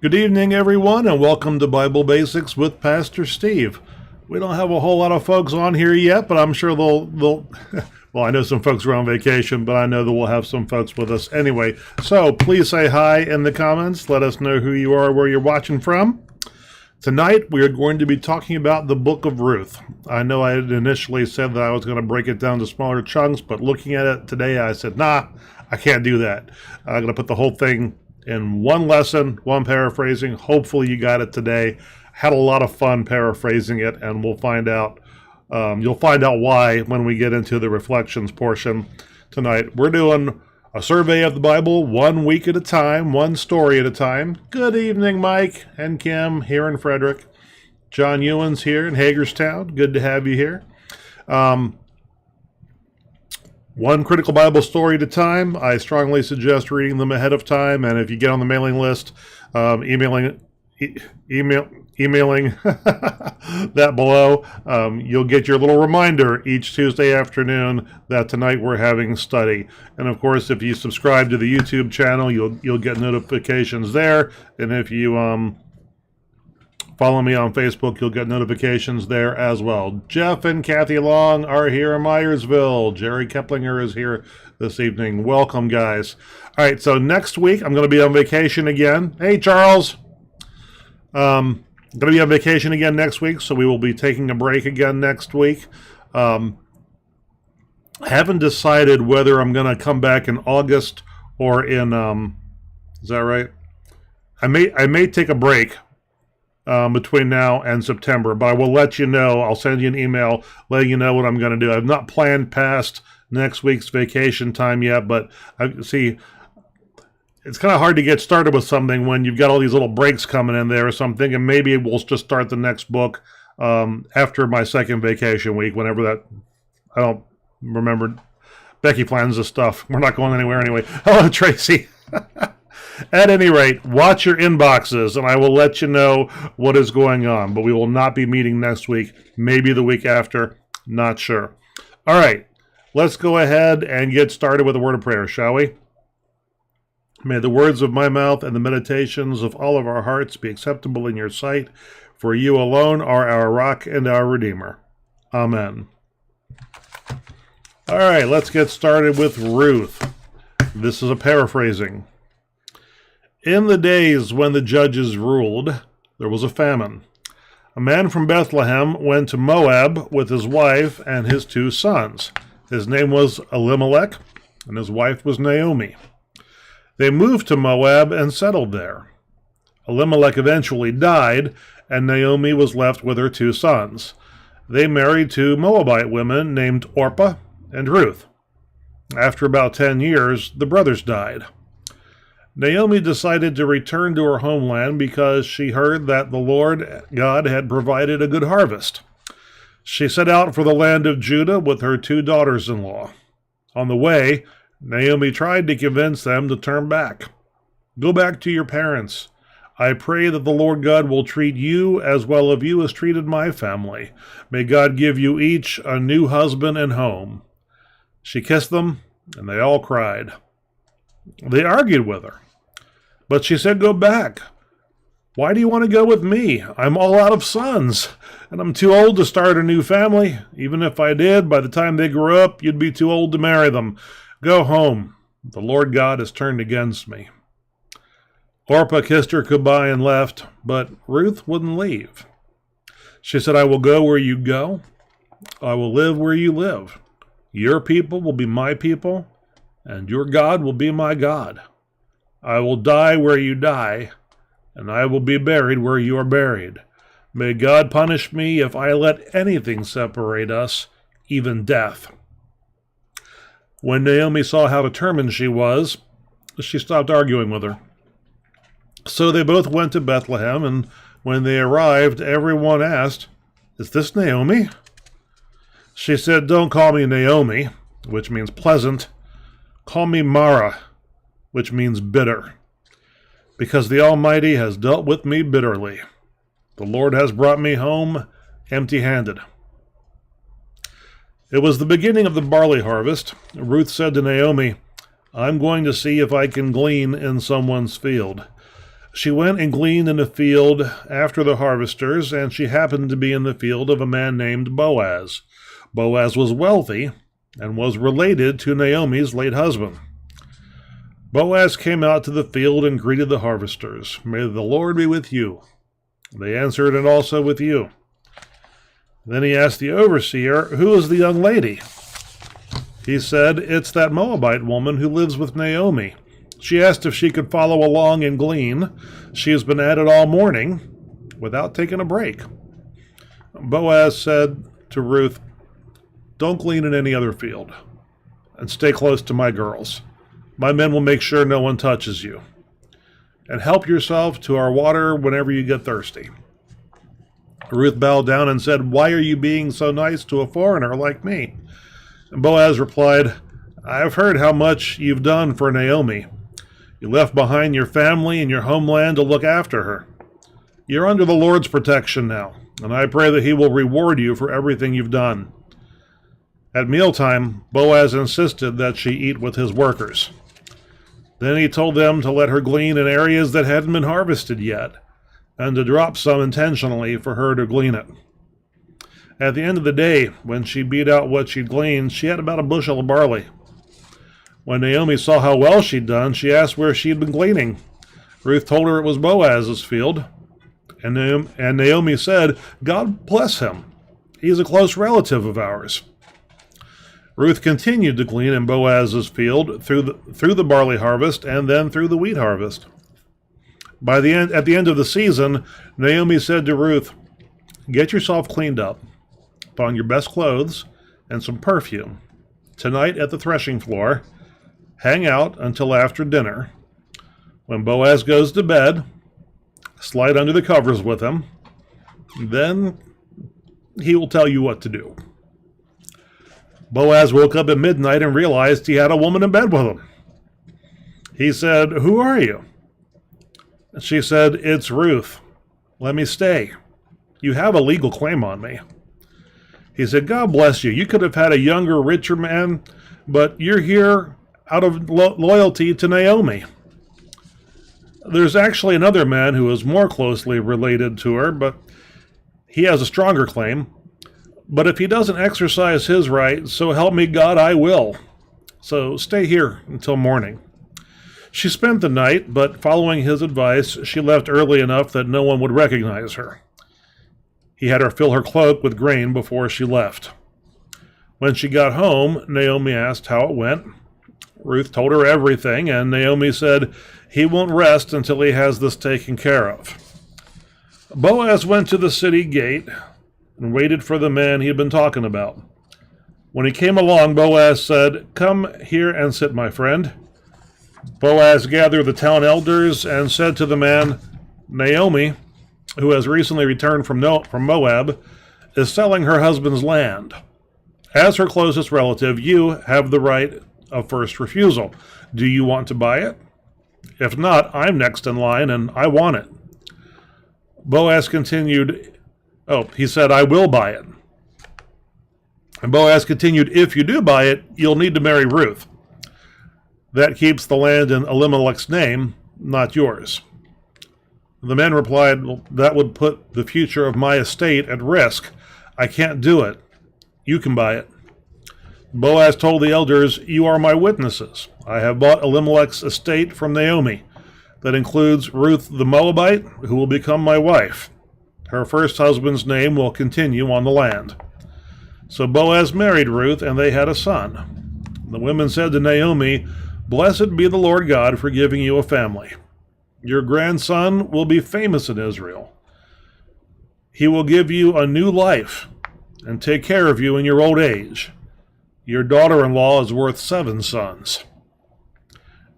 Good evening, everyone, and welcome to Bible Basics with Pastor Steve. We don't have a whole lot of folks on here yet, but I'm sure they'll well, I know some folks are on vacation, but I know that we'll have some folks with us anyway. So please say hi in the comments. Let us know who you are, where you're watching from. Tonight, we are going to be talking about the Book of Ruth. I know I had initially said that I was going to break it down to smaller chunks, but looking at it today, I said, nah, I can't do that. I'm going to put the whole thing in one lesson, one paraphrasing. Hopefully you got it today. Had a lot of fun paraphrasing it, and we'll find out. You'll find out why when we get into the reflections portion tonight. We're doing a survey of the Bible 1 week at a time, one story at a time. Good evening, Mike and Kim here in Frederick. John Ewan's here in Hagerstown. Good to have you here. One critical Bible story at a time. I strongly suggest reading them ahead of time, and if you get on the mailing list, emailing that below, you'll get your little reminder each Tuesday afternoon that tonight we're having study. And of course, if you subscribe to the YouTube channel, you'll get notifications there. And if you follow me on Facebook, you'll get notifications there as well. Jeff and Kathy Long are here in Myersville. Jerry Keplinger is here this evening. Welcome, guys. All right, so next week, I'm going to be on vacation again. Hey, Charles. I'm going to be on vacation again next week, so we will be taking a break again next week. I haven't decided whether I'm going to come back in August or in, is that right? I may take a break between now and September, but I will let you know. I'll send you an email letting you know what I'm going to do. I've not planned past next week's vacation time yet, but I see it's kind of hard to get started with something when you've got all these little breaks coming in there or something, and maybe we'll just start the next book after my second vacation week, whenever that, I don't remember. Becky plans this stuff. We're not going anywhere anyway. Hello, Tracy. At any rate, watch your inboxes, and I will let you know what is going on. But we will not be meeting next week, maybe the week after, not sure. All right, let's go ahead and get started with a word of prayer, shall we? May the words of my mouth and the meditations of all of our hearts be acceptable in your sight, for you alone are our rock and our Redeemer. Amen. All right, let's get started with Ruth. This is a paraphrasing. In the days when the judges ruled, there was a famine. A man from Bethlehem went to Moab with his wife and his 2 sons. His name was Elimelech, and his wife was Naomi. They moved to Moab and settled there. Elimelech eventually died, and Naomi was left with her 2 sons. They married 2 Moabite women named Orpah and Ruth. After about 10 years, the brothers died. Naomi decided to return to her homeland because she heard that the Lord God had provided a good harvest. She set out for the land of Judah with her 2 daughters-in-law. On the way, Naomi tried to convince them to turn back. Go back to your parents. I pray that the Lord God will treat you as well as you has treated my family. May God give you each a new husband and home. She kissed them, and they all cried. They argued with her, but she said, go back. Why do you want to go with me? I'm all out of sons, and I'm too old to start a new family. Even if I did, by the time they grew up, you'd be too old to marry them. Go home. The Lord God has turned against me. Orpah kissed her goodbye and left, but Ruth wouldn't leave. She said, I will go where you go. I will live where you live. Your people will be my people, and your God will be my God. I will die where you die, and I will be buried where you are buried. May God punish me if I let anything separate us, even death. When Naomi saw how determined she was, she stopped arguing with her. So they both went to Bethlehem, and when they arrived, everyone asked, is this Naomi? She said, don't call me Naomi, which means pleasant. Call me Mara, which means bitter, because the Almighty has dealt with me bitterly. The Lord has brought me home empty-handed. It was the beginning of the barley harvest. Ruth said to Naomi, I'm going to see if I can glean in someone's field. She went and gleaned in the field after the harvesters, and she happened to be in the field of a man named Boaz. Boaz was wealthy and was related to Naomi's late husband. Boaz came out to the field and greeted the harvesters. "May the Lord be with you." They answered, "And also with you." Then he asked the overseer, "Who is the young lady?" He said, "It's that Moabite woman who lives with Naomi. She asked if she could follow along and glean. She has been at it all morning without taking a break." Boaz said to Ruth, "Don't glean in any other field, and stay close to my girls. My men will make sure no one touches you. And help yourself to our water whenever you get thirsty." Ruth bowed down and said, "Why are you being so nice to a foreigner like me?" And Boaz replied, "I have heard how much you've done for Naomi. You left behind your family and your homeland to look after her. You're under the Lord's protection now, and I pray that he will reward you for everything you've done." At mealtime, Boaz insisted that she eat with his workers. Then he told them to let her glean in areas that hadn't been harvested yet, and to drop some intentionally for her to glean it. At the end of the day, when she beat out what she'd gleaned, she had about a bushel of barley. When Naomi saw how well she'd done, she asked where she'd been gleaning. Ruth told her it was Boaz's field, and Naomi said, "God bless him. He's a close relative of ours." Ruth continued to glean in Boaz's field through the barley harvest and then through the wheat harvest. At the end of the season, Naomi said to Ruth, "Get yourself cleaned up, put on your best clothes and some perfume. Tonight at the threshing floor, hang out until after dinner. When Boaz goes to bed, slide under the covers with him. Then he will tell you what to do." Boaz woke up at midnight and realized he had a woman in bed with him. He said, "Who are you?" She said, "It's Ruth. Let me stay. You have a legal claim on me." He said, "God bless you. You could have had a younger, richer man, but you're here out of loyalty to Naomi. There's actually another man who is more closely related to her, but he has a stronger claim. But if he doesn't exercise his right, so help me God, I will. So stay here until morning." She spent the night, but following his advice, she left early enough that no one would recognize her. He had her fill her cloak with grain before she left. When she got home, Naomi asked how it went. Ruth told her everything, and Naomi said, "He won't rest until he has this taken care of." Boaz went to the city gate and waited for the man he had been talking about. When he came along, Boaz said, "Come here and sit, my friend." Boaz gathered the town elders and said to the man, "Naomi, who has recently returned from Moab, is selling her husband's land. As her closest relative, you have the right of first refusal. Do you want to buy it? If not, I'm next in line and I want it." Boaz continued, he said, "I will buy it." And Boaz continued, "If you do buy it, you'll need to marry Ruth. That keeps the land in Elimelech's name, not yours." The man replied, "Well, that would put the future of my estate at risk. I can't do it. You can buy it." Boaz told the elders, "You are my witnesses. I have bought Elimelech's estate from Naomi. That includes Ruth the Moabite, who will become my wife. Her first husband's name will continue on the land." So Boaz married Ruth, and they had a son. The women said to Naomi, "Blessed be the Lord God for giving you a family. Your grandson will be famous in Israel. He will give you a new life and take care of you in your old age. Your daughter-in-law is worth 7 sons."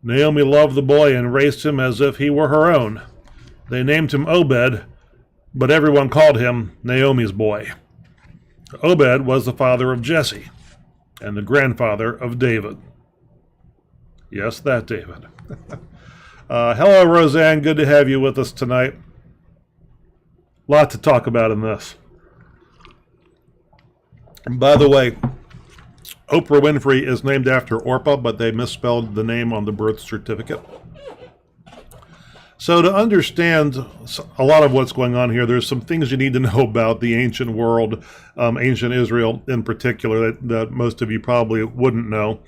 Naomi loved the boy and raised him as if he were her own. They named him Obed, but everyone called him Naomi's boy. Obed was the father of Jesse and the grandfather of David. Yes, that David. Hello, Roseanne. Good to have you with us tonight. Lot to talk about in this. And by the way, Oprah Winfrey is named after Orpah, but they misspelled the name on the birth certificate. So to understand a lot of what's going on here, there's some things you need to know about the ancient world, ancient Israel in particular, that most of you probably wouldn't know.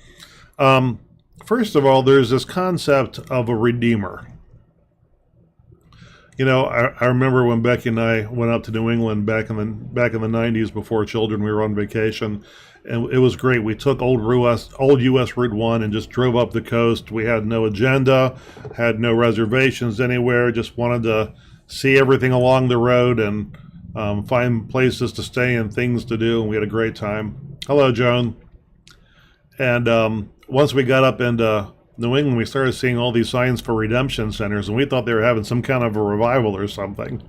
First of all, there's this concept of a redeemer. You know, I remember when Becky and I went up to New England back in the 90s before children. We were on vacation, and it was great. We took old US Route 1 and just drove up the coast. We had no agenda, had no reservations anywhere. Just wanted to see everything along the road and find places to stay and things to do. And we had a great time. Hello, Joan. And once we got up into New England, we started seeing all these signs for redemption centers, and we thought they were having some kind of a revival or something.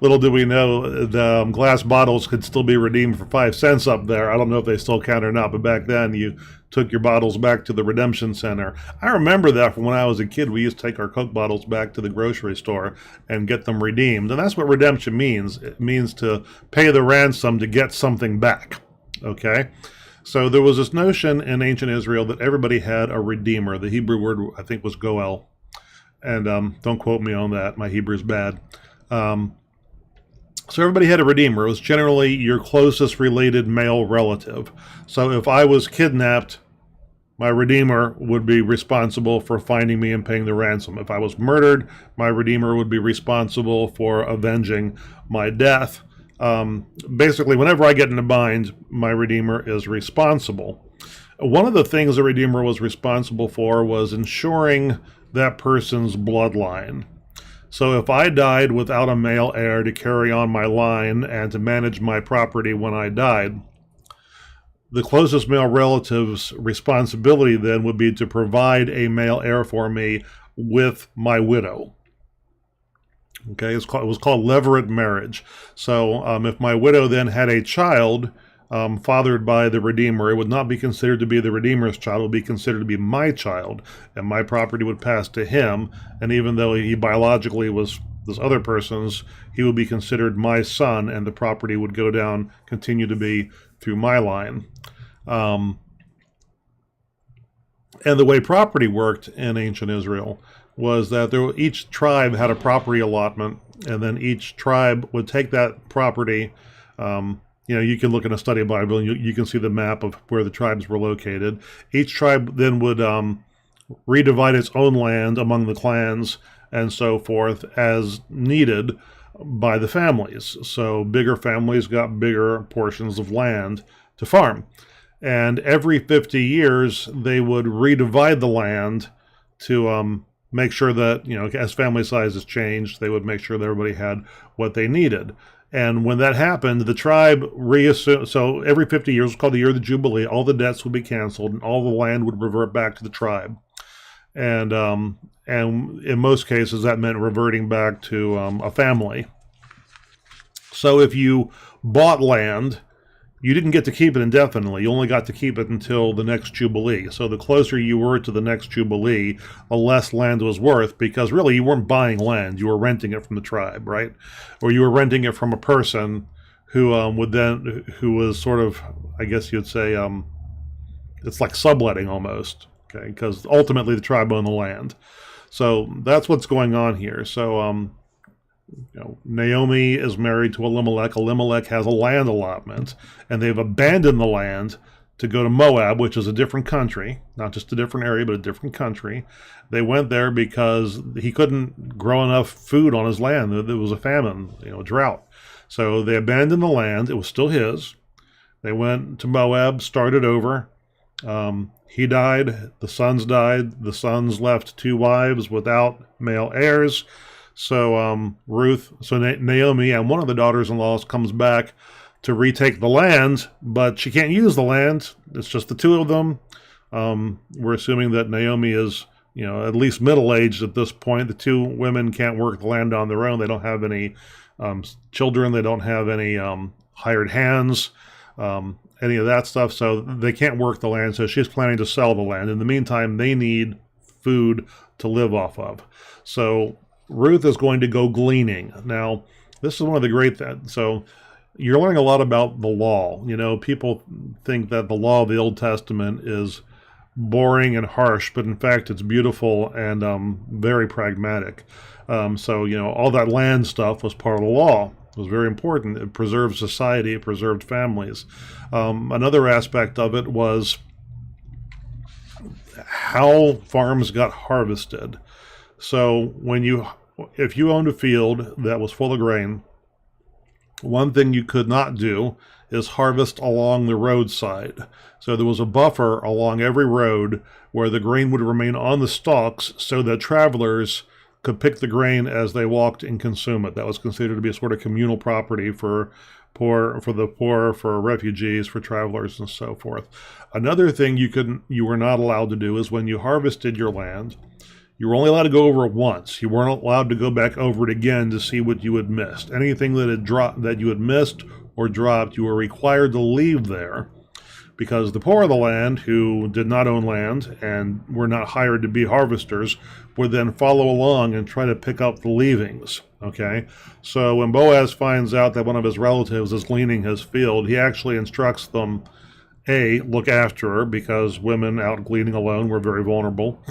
Little did we know the glass bottles could still be redeemed for 5 cents up there. I don't know if they still count or not, but back then you took your bottles back to the redemption center. I remember that from when I was a kid. We used to take our Coke bottles back to the grocery store and get them redeemed, and that's what redemption means. It means to pay the ransom to get something back, okay? So there was this notion in ancient Israel that everybody had a redeemer. The Hebrew word, I think, was goel. And don't quote me on that. My Hebrew's bad. So everybody had a redeemer. It was generally your closest related male relative. So if I was kidnapped, my redeemer would be responsible for finding me and paying the ransom. If I was murdered, my redeemer would be responsible for avenging my death. Basically, whenever I get in a bind, my redeemer is responsible. One of the things the redeemer was responsible for was ensuring that person's bloodline. So if I died without a male heir to carry on my line and to manage my property when I died, the closest male relative's responsibility then would be to provide a male heir for me with my widow. Okay, it was called levirate marriage. So if my widow then had a child fathered by the Redeemer, it would not be considered to be the Redeemer's child. It would be considered to be my child, and my property would pass to him. And even though he biologically was this other person's, he would be considered my son, and the property would go down, continue to be through my line. And the way property worked in ancient Israel was that each tribe had a property allotment, and then each tribe would take that property. You can look in a study Bible and you can see the map of where the tribes were located. Each tribe then would redivide its own land among the clans and so forth as needed by the families. So bigger families got bigger portions of land to farm. And every 50 years, they would redivide the land to make sure that, as family sizes changed, they would make sure that everybody had what they needed. And when that happened, the tribe reassumed. So every 50 years was called the year of the Jubilee. All the debts would be canceled, and all the land would revert back to the tribe. And in most cases, that meant reverting back to a family. So if you bought land, you didn't get to keep it indefinitely. You only got to keep it until the next Jubilee. So the closer you were to the next Jubilee, the less land was worth, because really you weren't buying land. You were renting it from the tribe, right? Or you were renting it from a person who was sort of, I guess you'd say, it's like subletting almost, okay? Because ultimately the tribe owned the land. So that's what's going on here. So, Naomi is married to Elimelech. Elimelech has a land allotment, and they've abandoned the land to go to Moab, which is a different country, not just a different area, but a different country. They went there because he couldn't grow enough food on his land. There was a famine, a drought. So they abandoned the land. It was still his. They went to Moab, started over. He died. The sons died. The sons left 2 wives without male heirs. So Naomi and one of the daughters-in-laws comes back to retake the land, but she can't use the land. It's just the 2 of them. We're assuming that Naomi is, at least middle-aged at this point. The 2 women can't work the land on their own. They don't have any children. They don't have any hired hands, any of that stuff. So they can't work the land. So she's planning to sell the land. In the meantime, they need food to live off of. So Ruth is going to go gleaning. Now, this is one of the great things. So you're learning a lot about the law. People think that the law of the Old Testament is boring and harsh, but in fact, it's beautiful and very pragmatic. So, all that land stuff was part of the law. It was very important. It preserved society. It preserved families. Another aspect of it was how farms got harvested. So if you owned a field that was full of grain, one thing you could not do is harvest along the roadside. So there was a buffer along every road where the grain would remain on the stalks so that travelers could pick the grain as they walked and consume it. That was considered to be a sort of communal property for the poor, for refugees, for travelers, and so forth. Another thing you were not allowed to do is when you harvested your land, you were only allowed to go over it once. You weren't allowed to go back over it again to see what you had missed. Anything that you had missed or dropped, you were required to leave there, because the poor of the land, who did not own land and were not hired to be harvesters, would then follow along and try to pick up the leavings. Okay, so when Boaz finds out that one of his relatives is gleaning his field, he actually instructs them, A, look after her, because women out gleaning alone were very vulnerable,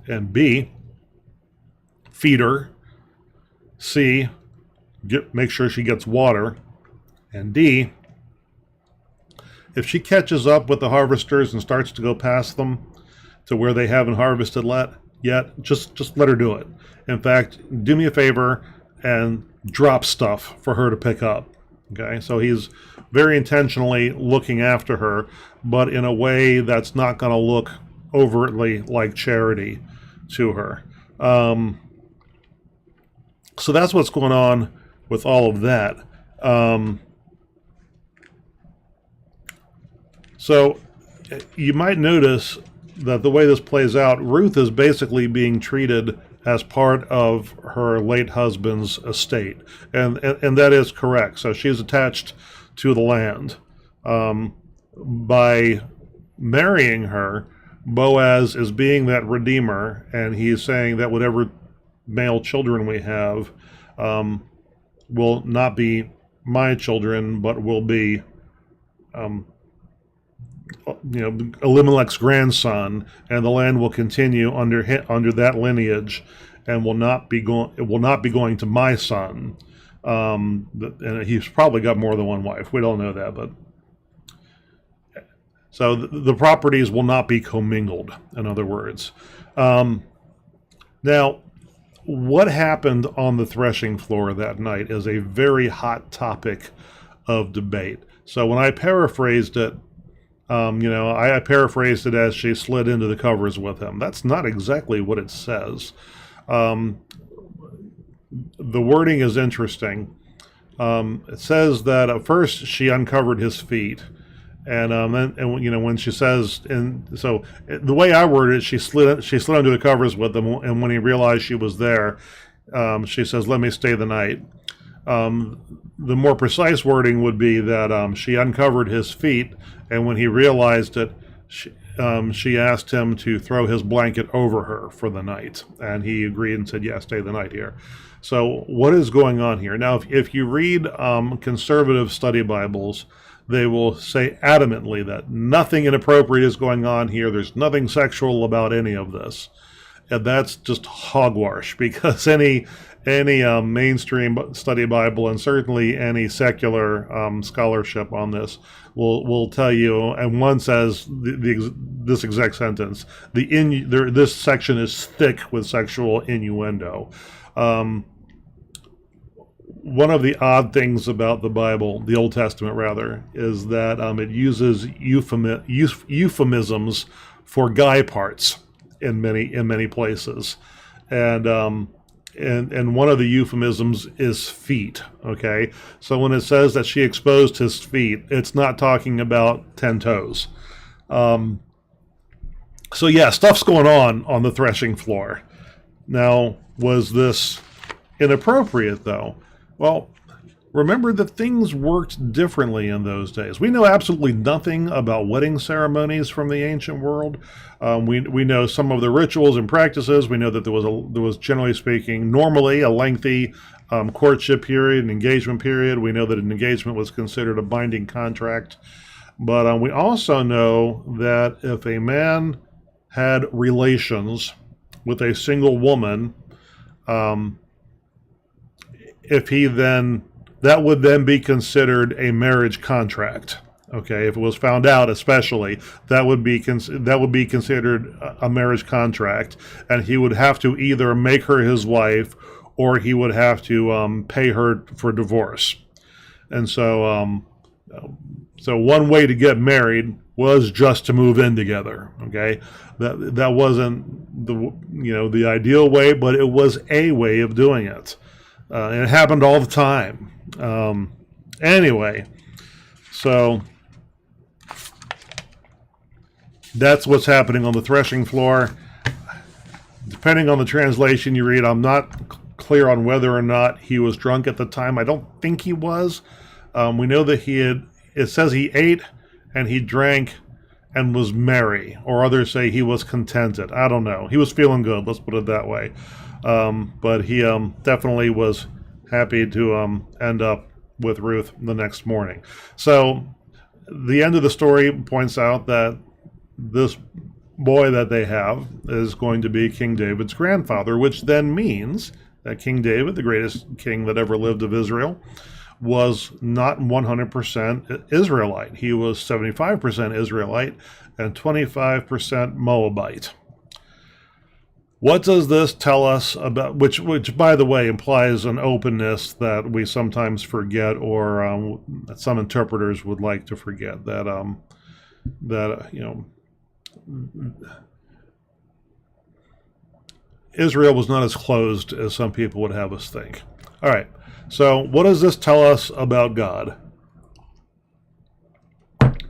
and B, feed her, C, make sure she gets water, and D, if she catches up with the harvesters and starts to go past them to where they haven't harvested yet, just let her do it. In fact, do me a favor and drop stuff for her to pick up. Okay, so he's very intentionally looking after her, but in a way that's not going to look overtly like charity to her. So that's what's going on with all of that. So you might notice that the way this plays out, Ruth is basically being treated as part of her late husband's estate. And that is correct. So she's attached to the land. By marrying her, Boaz is being that redeemer, and he's saying that whatever male children we have will not be my children, but will be Elimelech's grandson, and the land will continue under that lineage, and will not be going to my son. And he's probably got more than one wife. We don't know that, but so the properties will not be commingled. In other words, now what happened on the threshing floor that night is a very hot topic of debate. So when I paraphrased it, I paraphrased it as she slid into the covers with him. That's not exactly what it says. The wording is interesting. It says that at first she uncovered his feet, and when she says, and so the way I worded it, she slid under the covers with him, and when he realized she was there, she says, "Let me stay the night." The more precise wording would be that she uncovered his feet, and when he realized it, she asked him to throw his blanket over her for the night, and he agreed and said, "Yeah, stay the night here." So what is going on here? Now, if you read conservative study Bibles, they will say adamantly that nothing inappropriate is going on here. There's nothing sexual about any of this. And that's just hogwash, because any mainstream study Bible, and certainly any secular scholarship on this, will tell you, and one says this exact sentence: this section is thick with sexual innuendo. One of the odd things about the Bible, the Old Testament rather, is that it uses euphemisms for guy parts in many places, and one of the euphemisms is feet. Okay, so when it says that she exposed his feet, it's not talking about 10 toes. So yeah, stuff's going on the threshing floor. Now, was this inappropriate though? Well, remember that things worked differently in those days. We know absolutely nothing about wedding ceremonies from the ancient world. We know some of the rituals and practices. We know that there was generally speaking, normally a lengthy courtship period, an engagement period. We know that an engagement was considered a binding contract. But we also know that if a man had relations with a single woman, if he then, that would then be considered a marriage contract. Okay, if it was found out, especially, that would be considered a marriage contract, and he would have to either make her his wife, or he would have to pay her for divorce. And so one way to get married was just to move in together. Okay, that wasn't the ideal way, but it was a way of doing it, and it happened all the time. Anyway, so that's what's happening on the threshing floor. Depending on the translation you read, I'm not clear on whether or not he was drunk at the time. I don't think he was. We know that it says he ate and he drank and was merry, or others say he was contented. I don't know. He was feeling good, let's put it that way. But he definitely was happy to end up with Ruth the next morning. So the end of the story points out that this boy that they have is going to be King David's grandfather, which then means that King David, the greatest king that ever lived of Israel, was not 100% Israelite. He was 75% Israelite and 25% Moabite. What does this tell us about, which by the way implies an openness that we sometimes forget, or some interpreters would like to forget, that Israel was not as closed as some people would have us think. All right, so what does this tell us about God?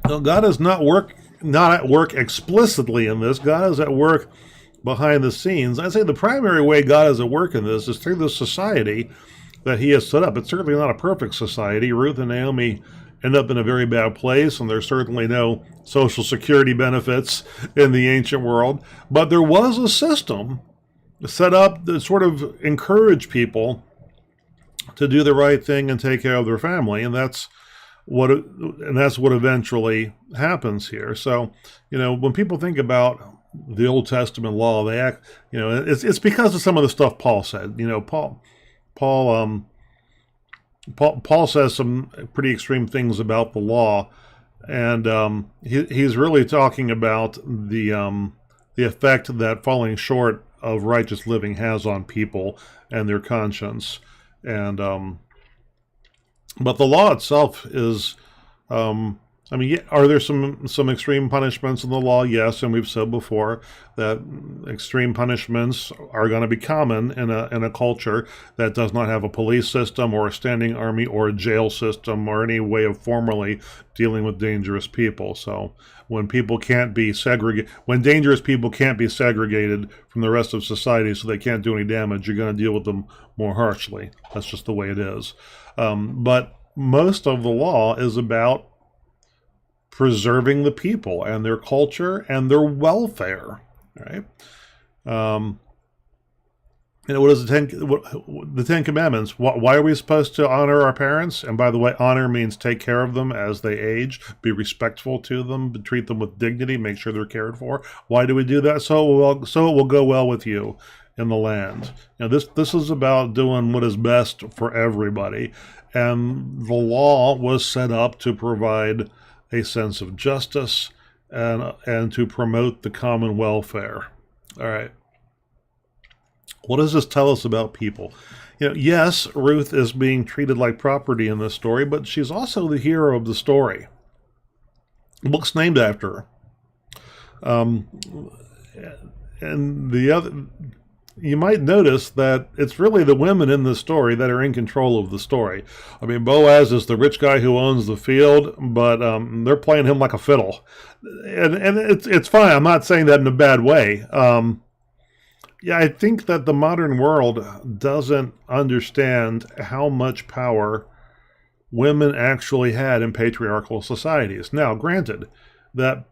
Well, God is not at work explicitly in this. God is at work behind the scenes. I'd say the primary way God is at work in this is through the society that he has set up. It's certainly not a perfect society. Ruth and Naomi end up in a very bad place, and there's certainly no social security benefits in the ancient world. But there was a system set up that sort of encouraged people to do the right thing and take care of their family, and that's what eventually happens here. So, when people think about the Old Testament law, they act, it's because of some of the stuff Paul said. Paul says some pretty extreme things about the law, and he's really talking about the effect that falling short of righteous living has on people and their conscience. And but the law itself is, are there some extreme punishments in the law? Yes, and we've said before that extreme punishments are going to be common in a culture that does not have a police system or a standing army or a jail system or any way of formally dealing with dangerous people. So when dangerous people can't be segregated from the rest of society so they can't do any damage, you're going to deal with them more harshly. That's just the way it is. But most of the law is about preserving the people and their culture and their welfare, right? What is the Ten Commandments? Why are we supposed to honor our parents? And by the way, honor means take care of them as they age, be respectful to them, treat them with dignity, make sure they're cared for. Why do we do that? So it will go well with you in the land. This is about doing what is best for everybody, and the law was set up to provide a sense of justice and to promote the common welfare. All right. What does this tell us about people? Yes, Ruth is being treated like property in this story, but she's also the hero of the story. The book's named after her. And the other, you might notice that it's really the women in the story that are in control of the story. Boaz is the rich guy who owns the field, but they're playing him like a fiddle. And it's fine. I'm not saying that in a bad way. I think that the modern world doesn't understand how much power women actually had in patriarchal societies. Now, granted, that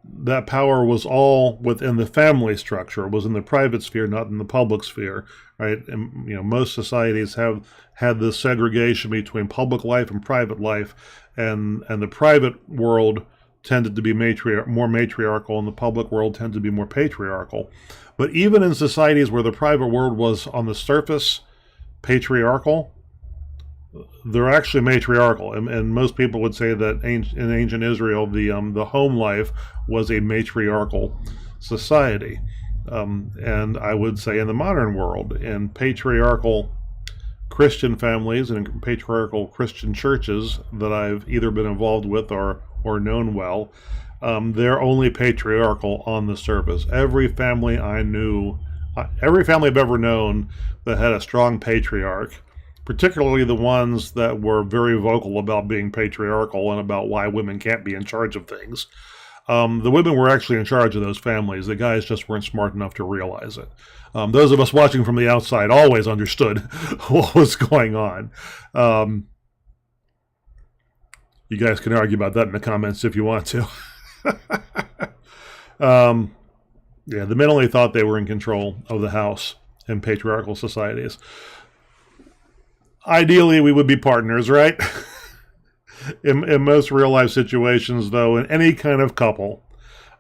power was all within the family structure. It was in the private sphere, not in the public sphere, right? And most societies have had this segregation between public life and private life, and the private world tended to be more matriarchal, and the public world tended to be more patriarchal. But even in societies where the private world was on the surface patriarchal, they're actually matriarchal, and most people would say that in ancient Israel, the home life was a matriarchal society, and I would say in the modern world, in patriarchal Christian families and in patriarchal Christian churches that I've either been involved with or known well, they're only patriarchal on the surface. Every family I knew, every family I've ever known that had a strong patriarch, particularly the ones that were very vocal about being patriarchal and about why women can't be in charge of things. The women were actually in charge of those families. The guys just weren't smart enough to realize it. Those of us watching from the outside always understood what was going on. You guys can argue about that in the comments if you want to. Yeah, the men only thought they were in control of the house in patriarchal societies. Ideally, we would be partners, right? In most real-life situations, though, in any kind of couple,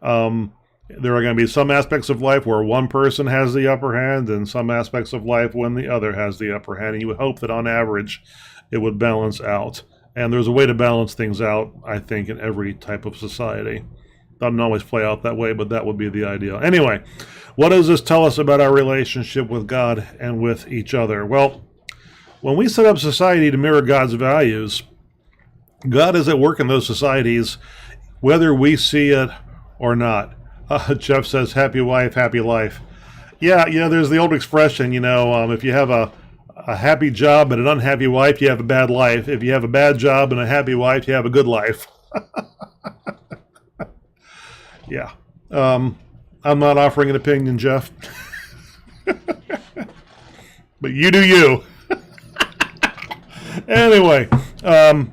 there are going to be some aspects of life where one person has the upper hand and some aspects of life when the other has the upper hand. And you would hope that on average it would balance out. And there's a way to balance things out, I think, in every type of society. Doesn't always play out that way, but that would be the ideal. Anyway, what does this tell us about our relationship with God and with each other? Well, when we set up society to mirror God's values, God is at work in those societies, whether we see it or not. Jeff says, happy wife, happy life. Yeah, there's the old expression, if you have a happy job and an unhappy wife, you have a bad life. If you have a bad job and a happy wife, you have a good life. Yeah. I'm not offering an opinion, Jeff. But you do you. Anyway, and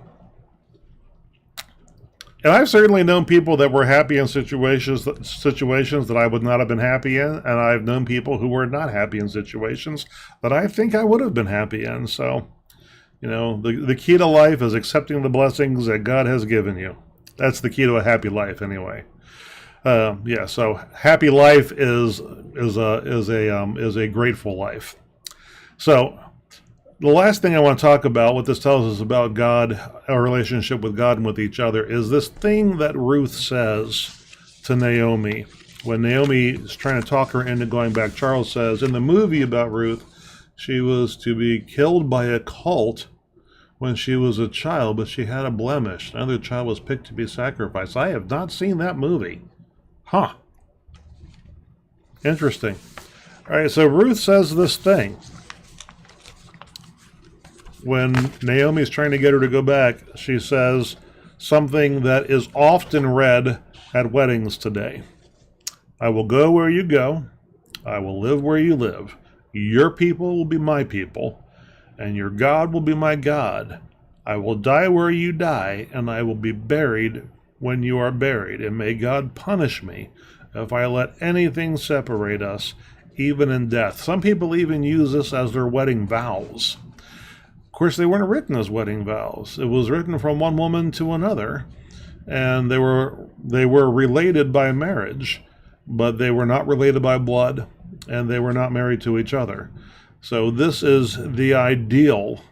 I've certainly known people that were happy in situations that I would not have been happy in, and I've known people who were not happy in situations that I think I would have been happy in. So, the key to life is accepting the blessings that God has given you. That's the key to a happy life, anyway. So happy life is a grateful life. So, the last thing I want to talk about, what this tells us about God, our relationship with God and with each other, is this thing that Ruth says to Naomi. When Naomi is trying to talk her into going back, Charles says, in the movie about Ruth, she was to be killed by a cult when she was a child, but she had a blemish. Another child was picked to be sacrificed. I have not seen that movie. Huh. Interesting. All right, so Ruth says this thing. When Naomi's trying to get her to go back, she says something that is often read at weddings today. I will go where you go. I will live where you live. Your people will be my people, and your God will be my God. I will die where you die, and I will be buried when you are buried. And may God punish me if I let anything separate us, even in death. Some people even use this as their wedding vows. Of course, they weren't written as wedding vows. It was written from one woman to another, and they were related by marriage, but they were not related by blood, and they were not married to each other. So this is the ideal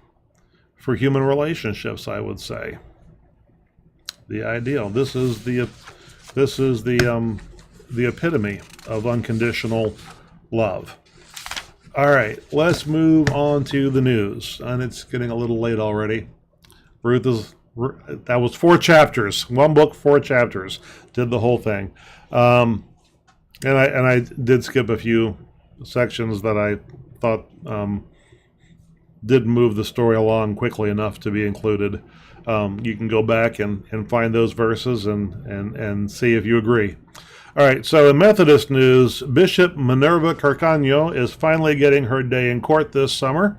for human relationships, I would say. The ideal. This is the epitome of unconditional love. All right, let's move on to the news. And it's getting a little late already. That was 4 chapters. One book, 4 chapters. Did the whole thing. And I did skip a few sections that I thought didn't move the story along quickly enough to be included. You can go back and find those verses and see if you agree. All right, so in Methodist news, Bishop Minerva Carcaño is finally getting her day in court this summer.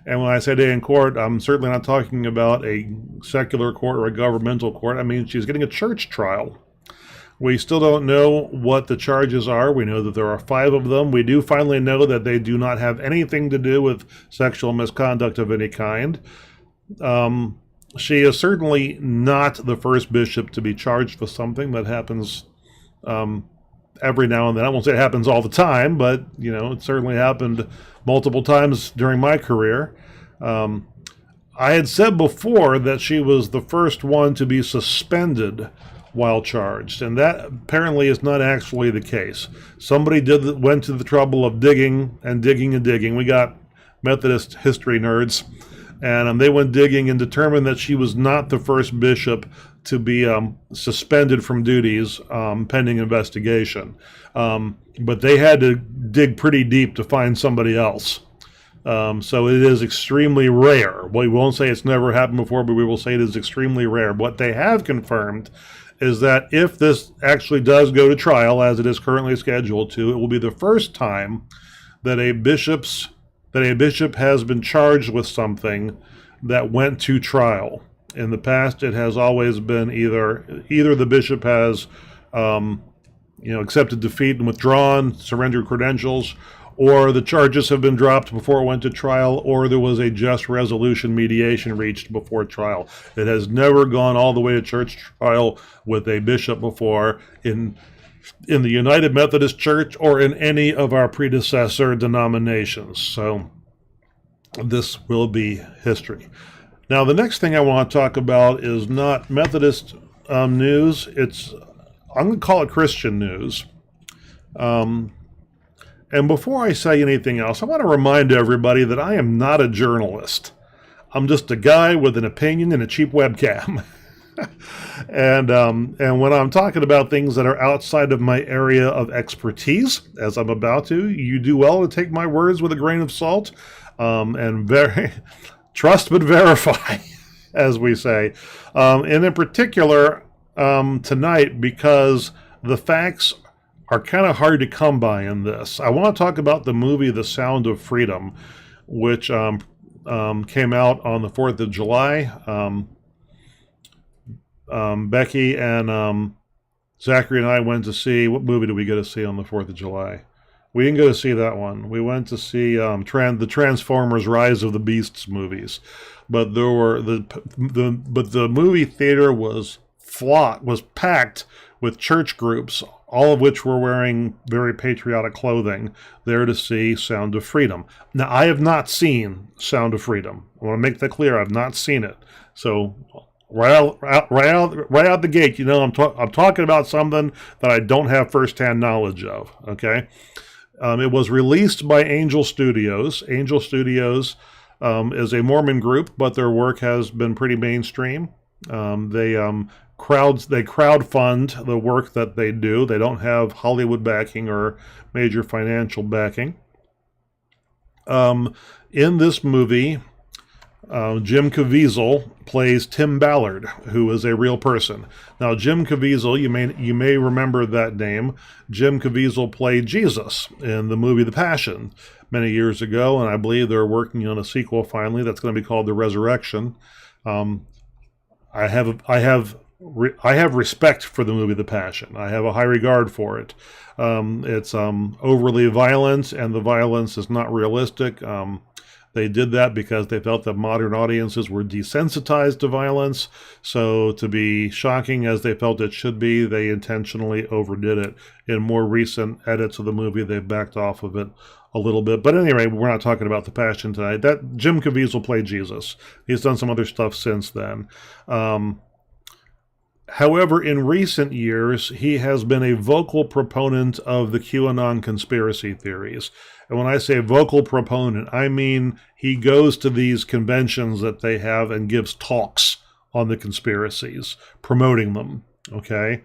And when I say day in court, I'm certainly not talking about a secular court or a governmental court. I mean, she's getting a church trial. We still don't know what the charges are. We know that there are 5 of them. We do finally know that they do not have anything to do with sexual misconduct of any kind. She is certainly not the first bishop to be charged with something. That happens every now and then. I won't say it happens all the time, but it certainly happened multiple times during my career. I had said before that she was the first one to be suspended while charged, and that apparently is not actually the case. Somebody went to the trouble of digging and digging and digging. We got Methodist history nerds, and they went digging and determined that she was not the first bishop to be suspended from duties pending investigation. But they had to dig pretty deep to find somebody else. So it is extremely rare. We won't say it's never happened before, but we will say it is extremely rare. What they have confirmed is that if this actually does go to trial, as it is currently scheduled to, it will be the first time that a bishop has been charged with something that went to trial. In the past, it has always been either the bishop has accepted defeat and withdrawn, surrendered credentials, or the charges have been dropped before it went to trial, or there was a just resolution mediation reached before trial. It has never gone all the way to church trial with a bishop before in the United Methodist Church or in any of our predecessor denominations. So this will be history. Now, the next thing I want to talk about is not Methodist news. I'm going to call it Christian news. And before I say anything else, I want to remind everybody that I am not a journalist. I'm just a guy with an opinion and a cheap webcam. And when I'm talking about things that are outside of my area of expertise, as I'm about to, you do well to take my words with a grain of salt, and trust but verify, as we say. And in particular, tonight, because the facts are kind of hard to come by in this. I want to talk about the movie The Sound of Freedom, which came out on the 4th of July. Becky and Zachary and I went to see, what movie did we go to see on the 4th of July? We didn't go to see that one. We went to see the Transformers Rise of the Beasts movies. But there were the movie theater was packed with church groups, all of which were wearing very patriotic clothing, there to see Sound of Freedom. Now, I have not seen Sound of Freedom. I want to make that clear. I've not seen it. So right out the gate, I'm talking about something that I don't have firsthand knowledge of. Okay, it was released by Angel Studios. Angel Studios is a Mormon group, but their work has been pretty mainstream. They crowdfund the work that they do. They don't have Hollywood backing or major financial backing. In this movie, Jim Caviezel plays Tim Ballard, who is a real person. Now, Jim Caviezel, you may remember that name. Jim Caviezel played Jesus in the movie The Passion many years ago, and I believe they're working on a sequel finally that's going to be called The Resurrection. I have respect for the movie The Passion. I have a high regard for it. It's overly violent, and the violence is not realistic. They did that because they felt that modern audiences were desensitized to violence. So to be shocking as they felt it should be, they intentionally overdid it. In more recent edits of the movie, they've backed off of it a little bit. But anyway, we're not talking about The Passion tonight. That Jim Caviezel played Jesus. He's done some other stuff since then. However, in recent years, he has been a vocal proponent of the QAnon conspiracy theories. And when I say vocal proponent, I mean he goes to these conventions that they have and gives talks on the conspiracies, promoting them, okay?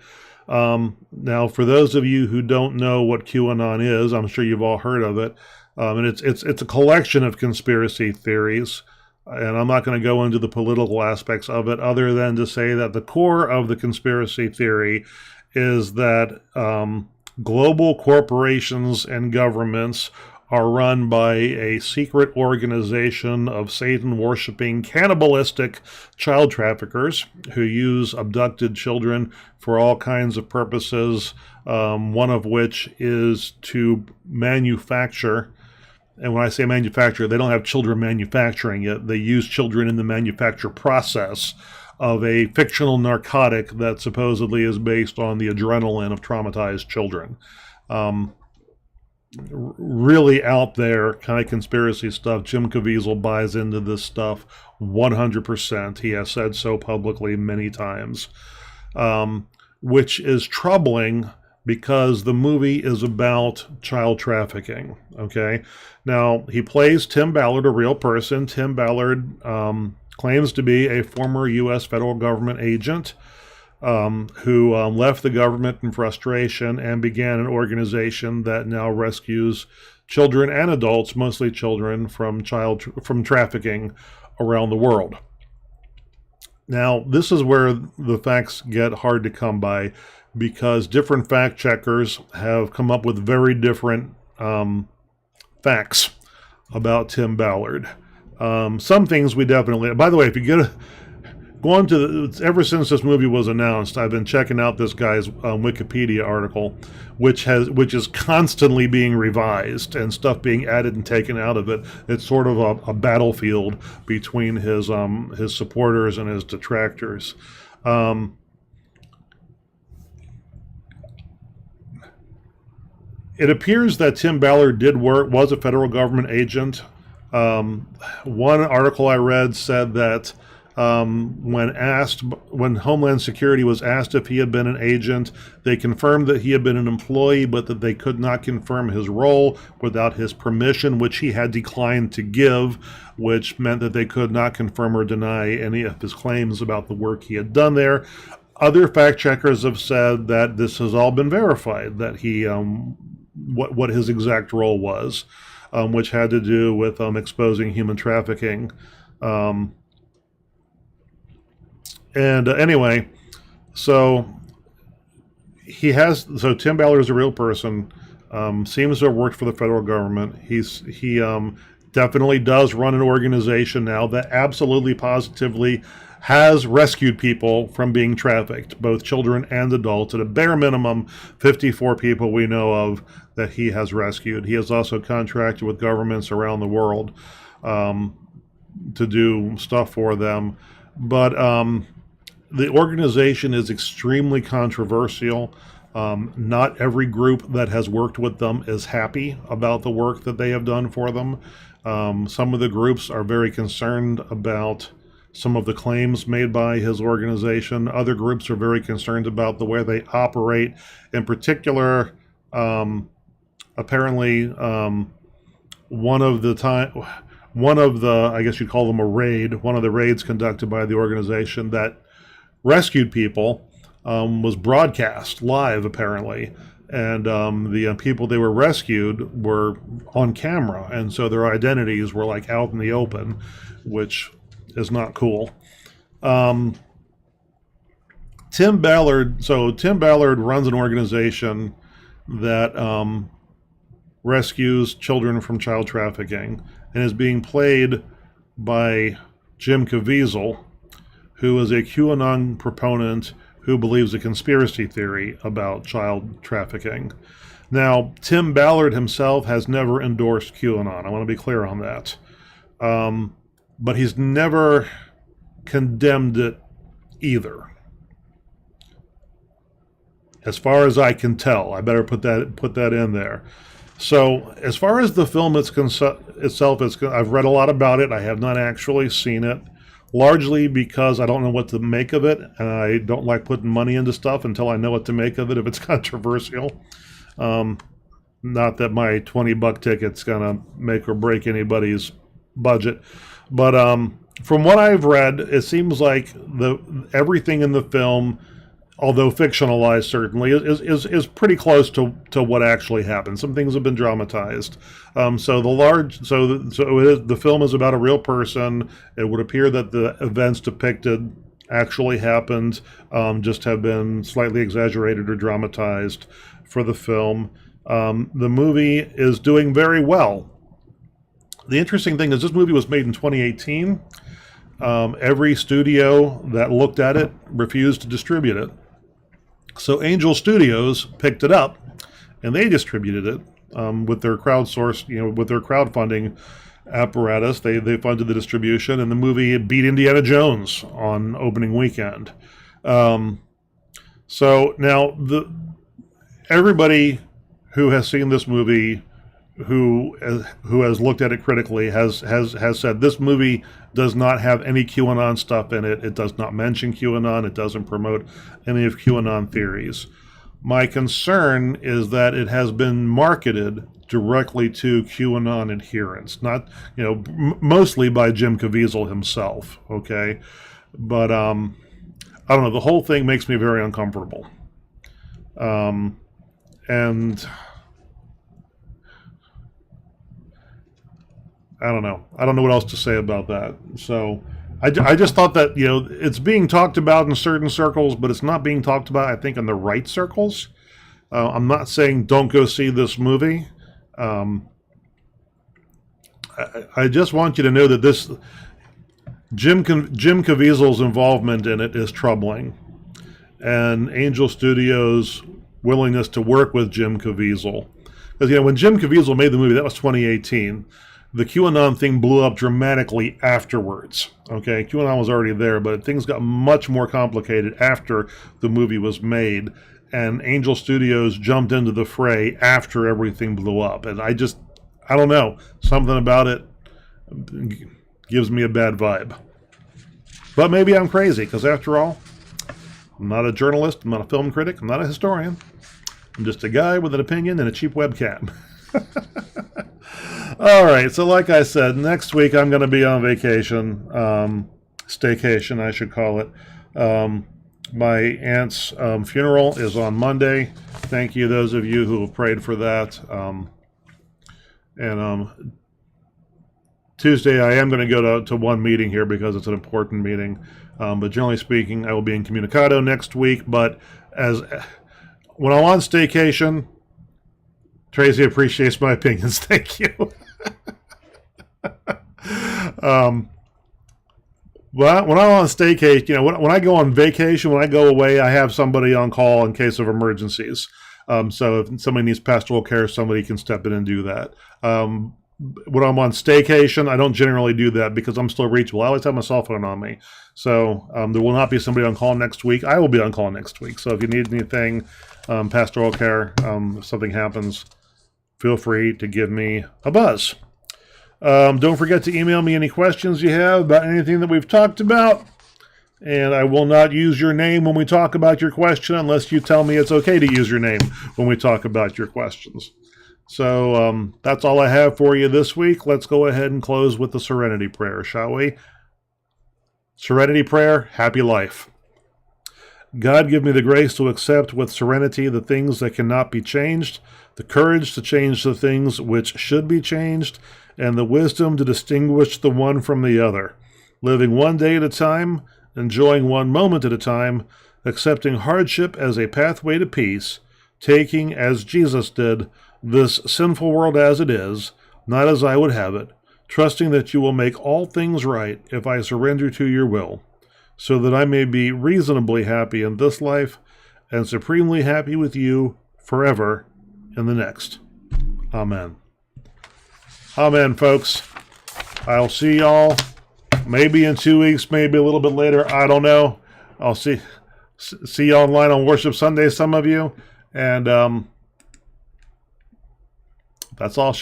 Now, for those of you who don't know what QAnon is, I'm sure you've all heard of it, and it's a collection of conspiracy theories. And I'm not going to go into the political aspects of it other than to say that the core of the conspiracy theory is that global corporations and governments are run by a secret organization of Satan-worshiping, cannibalistic child traffickers who use abducted children for all kinds of purposes, one of which is to manufacture. And when I say manufacture, they don't have children manufacturing it. They use children in the manufacture process of a fictional narcotic that supposedly is based on the adrenaline of traumatized children. really out there kind of conspiracy stuff. Jim Caviezel buys into this stuff 100%. He has said so publicly many times, which is troubling because the movie is about child trafficking. Okay, now he plays Tim Ballard, a real person. Tim Ballard claims to be a former U.S. federal government agent who left the government in frustration and began an organization that now rescues children and adults, mostly children, from trafficking around the world. Now, this is where the facts get hard to come by, because different fact checkers have come up with very different facts about Tim Ballard. Some things we definitely, by the way, if you get ever since this movie was announced, I've been checking out this guy's Wikipedia article, which is constantly being revised and stuff being added and taken out of it. It's sort of a battlefield between his supporters and his detractors. It appears that Tim Ballard was a federal government agent. One article I read said that when Homeland Security was asked if he had been an agent, they confirmed that he had been an employee, but that they could not confirm his role without his permission, which he had declined to give, which meant that they could not confirm or deny any of his claims about the work he had done there. Other fact checkers have said that this has all been verified, that he what his exact role was, which had to do with exposing human trafficking. Anyway, so Tim Ballard is a real person. Seems to have worked for the federal government. He definitely does run an organization now that absolutely positively has rescued people from being trafficked, both children and adults. At a bare minimum, 54 people we know of that he has rescued. He has also contracted with governments around the world to do stuff for them. But the organization is extremely controversial. Not every group that has worked with them is happy about the work that they have done for them. Some of the groups are very concerned about some of the claims made by his organization. Other groups are very concerned about the way they operate. In particular, apparently, one of the, I guess you'd call them a raid, one of the raids conducted by the organization that rescued people was broadcast live, apparently. And the people they were rescued were on camera, and so their identities were like out in the open, which is not cool. Tim Ballard runs an organization that rescues children from child trafficking and is being played by Jim Caviezel, who is a QAnon proponent who believes a conspiracy theory about child trafficking. Now, Tim Ballard himself has never endorsed QAnon. I want to be clear on that. But he's never condemned it either, as far as I can tell. I better put that in there. So, as far as the film itself is, I've read a lot about it. I have not actually seen it, largely because I don't know what to make of it, and I don't like putting money into stuff until I know what to make of it if it's controversial. Not that my $20 ticket's gonna make or break anybody's budget, but from what I've read, it seems like everything in the film, although fictionalized certainly, is pretty close to what actually happened. Some things have been dramatized. So the film is about a real person. It would appear that the events depicted actually happened, just have been slightly exaggerated or dramatized for the film. The movie is doing very well. The interesting thing is this movie was made in 2018. Every studio that looked at it refused to distribute it. So Angel Studios picked it up, and they distributed it with their with their crowdfunding apparatus. They funded the distribution, and the movie beat Indiana Jones on opening weekend. So now everybody who has seen this movie who has looked at it critically has said this movie does not have any QAnon stuff in it. It does not mention QAnon. It doesn't promote any of QAnon theories. My concern is that it has been marketed directly to QAnon adherents, not, mostly by Jim Caviezel himself. Okay, but I don't know. The whole thing makes me very uncomfortable, and I don't know. I don't know what else to say about that. So I just thought that, it's being talked about in certain circles, but it's not being talked about, I think, in the right circles. I'm not saying don't go see this movie. I just want you to know that this Jim Caviezel's involvement in it is troubling, and Angel Studios' willingness to work with Jim Caviezel, because when Jim Caviezel made the movie, that was 2018. The QAnon thing blew up dramatically afterwards. Okay, QAnon was already there, but things got much more complicated after the movie was made, and Angel Studios jumped into the fray after everything blew up. And I don't know, something about it gives me a bad vibe. But maybe I'm crazy, because after all, I'm not a journalist, I'm not a film critic, I'm not a historian. I'm just a guy with an opinion and a cheap webcam. All right, so like I said, next week I'm going to be on vacation, staycation I should call it. My aunt's funeral is on Monday. Thank you, those of you who have prayed for that. And Tuesday I am going to go to one meeting here because it's an important meeting. But generally speaking, I will be in Communicado next week. But when I'm on staycation, Tracy appreciates my opinions. Thank you. Well, when I'm on staycation, when I go on vacation, when I go away, I have somebody on call in case of emergencies. So if somebody needs pastoral care, somebody can step in and do that. When I'm on staycation, I don't generally do that because I'm still reachable. I always have my cell phone on me. So there will not be somebody on call next week. I will be on call next week. So if you need anything, pastoral care, if something happens, feel free to give me a buzz. Don't forget to email me any questions you have about anything that we've talked about. And I will not use your name when we talk about your question unless you tell me it's okay to use your name when we talk about your questions. So that's all I have for you this week. Let's go ahead and close with the Serenity Prayer, shall we? Serenity Prayer, happy life. God, give me the grace to accept with serenity the things that cannot be changed, the courage to change the things which should be changed, and the wisdom to distinguish the one from the other, living one day at a time, enjoying one moment at a time, accepting hardship as a pathway to peace, taking, as Jesus did, this sinful world as it is, not as I would have it, trusting that you will make all things right if I surrender to your will, so that I may be reasonably happy in this life and supremely happy with you forever in the next. Amen. Amen, folks. I'll see y'all maybe in 2 weeks, maybe a little bit later. I don't know. I'll see you online on Worship Sunday, some of you. And that's all.